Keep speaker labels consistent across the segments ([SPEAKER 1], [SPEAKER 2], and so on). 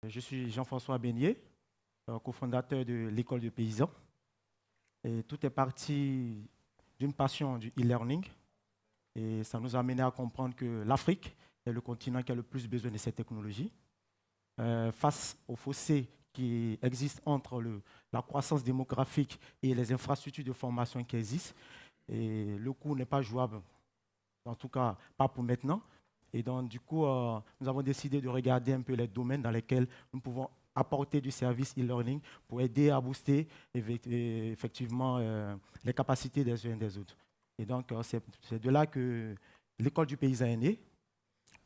[SPEAKER 1] Je suis Jean-François Beignet, cofondateur de l'École du Paysan. Et tout est parti d'une passion du e-learning. Et ça nous a amené à comprendre que l'Afrique est le continent qui a le plus besoin de ces technologies. Face au fossé qui existe entre la croissance démographique et les infrastructures de formation qui existent, et le coût n'est pas jouable, en tout cas pas pour maintenant. Et donc, du coup, nous avons décidé de regarder un peu les domaines dans lesquels nous pouvons apporter du service e-learning pour aider à booster effectivement les capacités des uns et des autres. Et donc, c'est de là que l'école du paysan est née.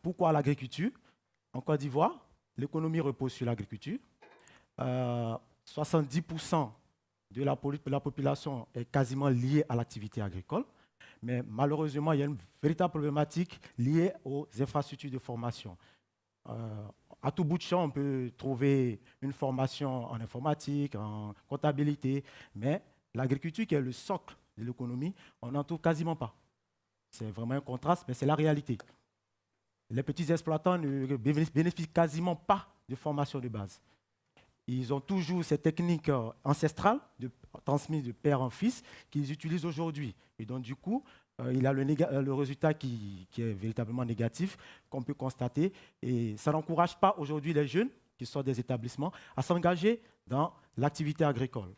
[SPEAKER 1] Pourquoi l'agriculture? En Côte d'Ivoire, l'économie repose sur l'agriculture. 70% de la population est quasiment liée à l'activité agricole. Mais malheureusement, il y a une véritable problématique liée aux infrastructures de formation. À tout bout de champ, on peut trouver une formation en informatique, en comptabilité, mais l'agriculture, qui est le socle de l'économie, on n'en trouve quasiment pas. C'est vraiment un contraste, mais c'est la réalité. Les petits exploitants ne bénéficient quasiment pas de formation de base. Ils ont toujours ces techniques ancestrales transmises de père en fils qu'ils utilisent aujourd'hui. Et donc, du coup, il a le résultat qui est véritablement négatif, qu'on peut constater. Et ça n'encourage pas aujourd'hui les jeunes qui sortent des établissements à s'engager dans l'activité agricole.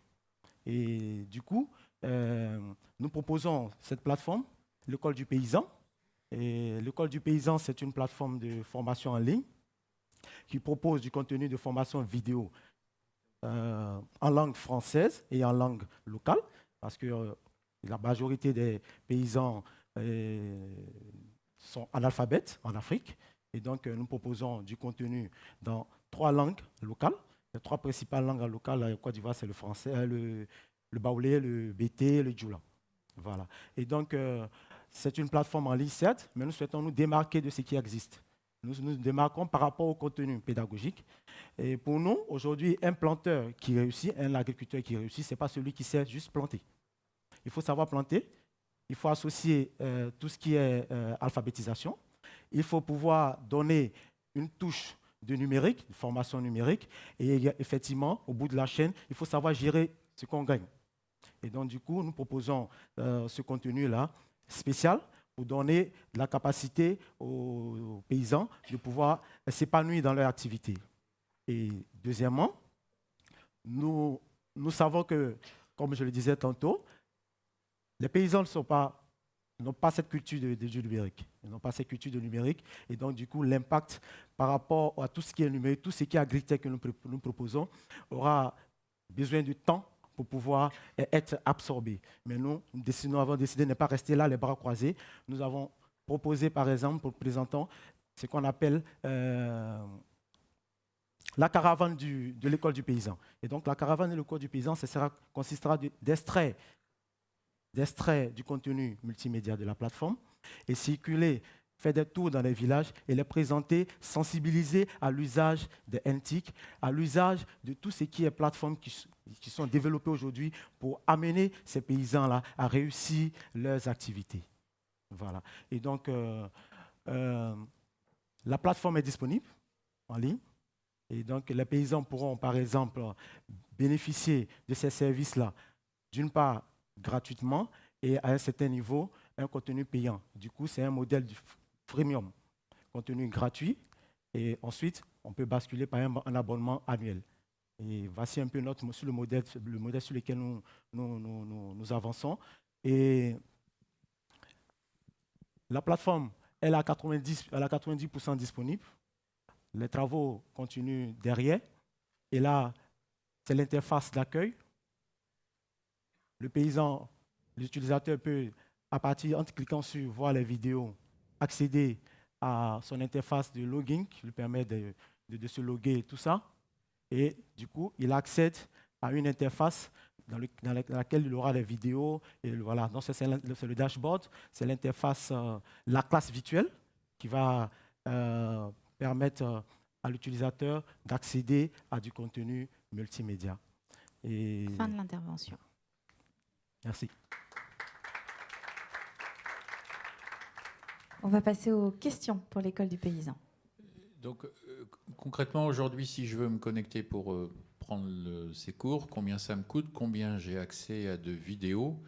[SPEAKER 1] Et du coup, nous proposons cette plateforme, l'École du Paysan. Et l'École du Paysan, c'est une plateforme de formation en ligne qui propose du contenu de formation vidéo en langue française et en langue locale, parce que la majorité des paysans sont analphabètes en Afrique. Et donc, nous proposons du contenu dans 3 langues locales. Les 3 principales langues locales en Côte d'Ivoire, c'est le français, le baoulé, le bété, le djoula. Voilà. Et donc, c'est une plateforme en ligne, certes, mais nous souhaitons nous démarquer de ce qui existe. Nous nous démarquons par rapport au contenu pédagogique. Et pour nous, aujourd'hui, un planteur qui réussit, un agriculteur qui réussit, ce n'est pas celui qui sait juste planter. Il faut savoir planter, il faut associer tout ce qui est alphabétisation, il faut pouvoir donner une touche de numérique, de formation numérique, et effectivement, au bout de la chaîne, il faut savoir gérer ce qu'on gagne. Et donc, du coup, nous proposons ce contenu-là spécial pour donner la capacité aux paysans de pouvoir s'épanouir dans leur activité. Et deuxièmement, nous savons que, comme je le disais tantôt, les paysans n'ont pas cette culture du numérique. Ils n'ont pas cette culture du numérique. Et donc, du coup, l'impact par rapport à tout ce qui est numérique, tout ce qui est agritech que nous proposons, aura besoin de temps pour pouvoir être absorbé. Mais nous avons décidé de ne pas rester là, les bras croisés. Nous avons proposé, par exemple, pour présenter ce qu'on appelle la caravane de l'école du paysan. Et donc, la caravane de l'école du paysan, consistera d'extraire du contenu multimédia de la plateforme et circuler, faire des tours dans les villages et les présenter, sensibiliser à l'usage des NTIC, à l'usage de tout ce qui est plateformes qui sont développées aujourd'hui pour amener ces paysans-là à réussir leurs activités. Voilà. Et donc, la plateforme est disponible en ligne. Et donc, les paysans pourront, par exemple, bénéficier de ces services-là, d'une part, gratuitement, et à un certain niveau, un contenu payant. Du coup, c'est un modèle du freemium, contenu gratuit, et ensuite, on peut basculer par un abonnement annuel. Et voici un peu le modèle sur lequel nous avançons. Et la plateforme, elle est à 90% disponible. Les travaux continuent derrière. Et là, c'est l'interface d'accueil. Le paysan, l'utilisateur peut, en cliquant sur voir les vidéos, accéder à son interface de login qui lui permet de se loguer et tout ça. Et du coup, il accède à une interface dans laquelle il aura les vidéos. Et voilà, donc c'est le dashboard, c'est l'interface, la classe virtuelle qui va permettre à l'utilisateur d'accéder à du contenu multimédia. Et
[SPEAKER 2] fin de l'intervention.
[SPEAKER 1] Merci.
[SPEAKER 2] On va passer aux questions pour l'école du paysan. Donc, concrètement, aujourd'hui, si je veux me connecter pour prendre ces cours, combien ça me coûte? Combien j'ai accès à de vidéos?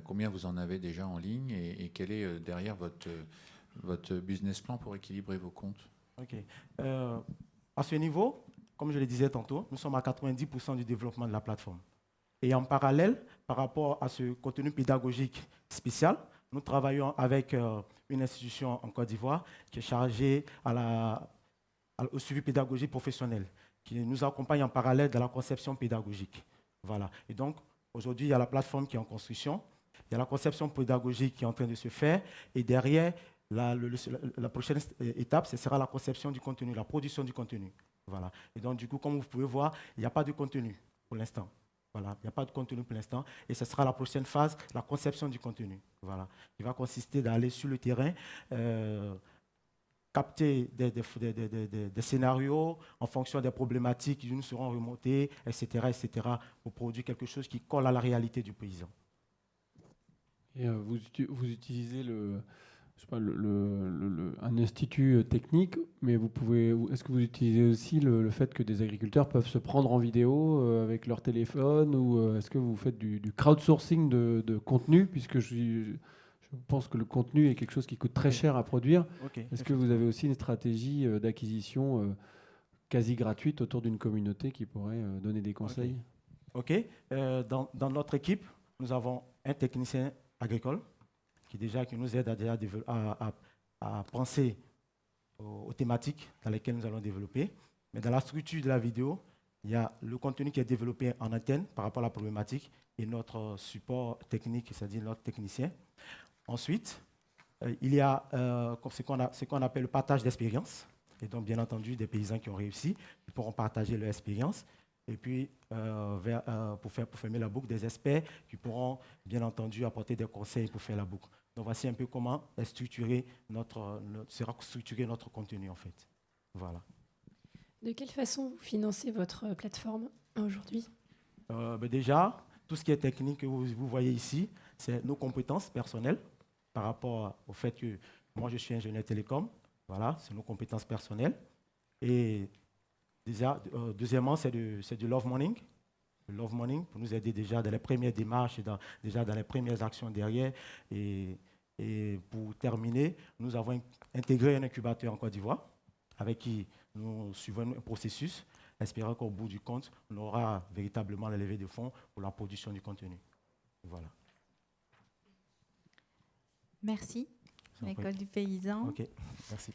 [SPEAKER 2] Combien vous en avez déjà en ligne? Et quel est derrière votre business plan pour équilibrer vos comptes?
[SPEAKER 1] OK. À ce niveau, comme je le disais tantôt, nous sommes à 90% du développement de la plateforme. Et en parallèle, par rapport à ce contenu pédagogique spécial, nous travaillons avec une institution en Côte d'Ivoire qui est chargée au suivi pédagogique professionnel, qui nous accompagne en parallèle dans la conception pédagogique. Voilà. Et donc, aujourd'hui, il y a la plateforme qui est en construction, il y a la conception pédagogique qui est en train de se faire, et derrière, la prochaine étape, ce sera la conception du contenu, la production du contenu. Voilà. Et donc, du coup, comme vous pouvez voir, il n'y a pas de contenu pour l'instant. Voilà, il n'y a pas de contenu pour l'instant. Et ce sera la prochaine phase, la conception du contenu. Voilà, qui va consister d'aller sur le terrain, capter des scénarios en fonction des problématiques qui nous seront remontées, etc., pour produire quelque chose qui colle à la réalité du paysan.
[SPEAKER 3] Et vous utilisez je sais pas, un institut technique, mais est-ce que vous utilisez aussi le fait que des agriculteurs peuvent se prendre en vidéo avec leur téléphone, ou est-ce que vous faites du crowdsourcing de contenu, puisque je pense que le contenu est quelque chose qui coûte très cher à produire. Est-ce que vous avez aussi une stratégie d'acquisition quasi gratuite autour d'une communauté qui pourrait donner des conseils?
[SPEAKER 1] OK. Dans notre équipe, nous avons un technicien agricole qui nous aide à penser aux thématiques dans lesquelles nous allons développer. Mais dans la structure de la vidéo, il y a le contenu qui est développé en interne par rapport à la problématique et notre support technique, c'est-à-dire notre technicien. Ensuite, il y a ce qu'on appelle le partage d'expérience. Et donc, bien entendu, des paysans qui ont réussi, ils pourront partager leur expérience. Et puis, pour fermer la boucle, des experts qui pourront, bien entendu, apporter des conseils pour faire la boucle. Donc, voici un peu comment sera structuré notre contenu, en fait. Voilà.
[SPEAKER 4] De quelle façon vous financez votre plateforme aujourd'hui?
[SPEAKER 1] Déjà, tout ce qui est technique que vous voyez ici, c'est nos compétences personnelles par rapport au fait que moi, je suis ingénieur télécom. Voilà, c'est nos compétences personnelles. Et deuxièmement, c'est du love morning. Le love morning pour nous aider déjà dans les premières démarches et déjà dans les premières actions derrière. Et pour terminer, nous avons intégré un incubateur en Côte d'Ivoire avec qui nous suivons un processus, espérant qu'au bout du compte, on aura véritablement la levée de fonds pour la production du contenu. Voilà.
[SPEAKER 5] Merci, l'École du Paysan.
[SPEAKER 1] OK, merci.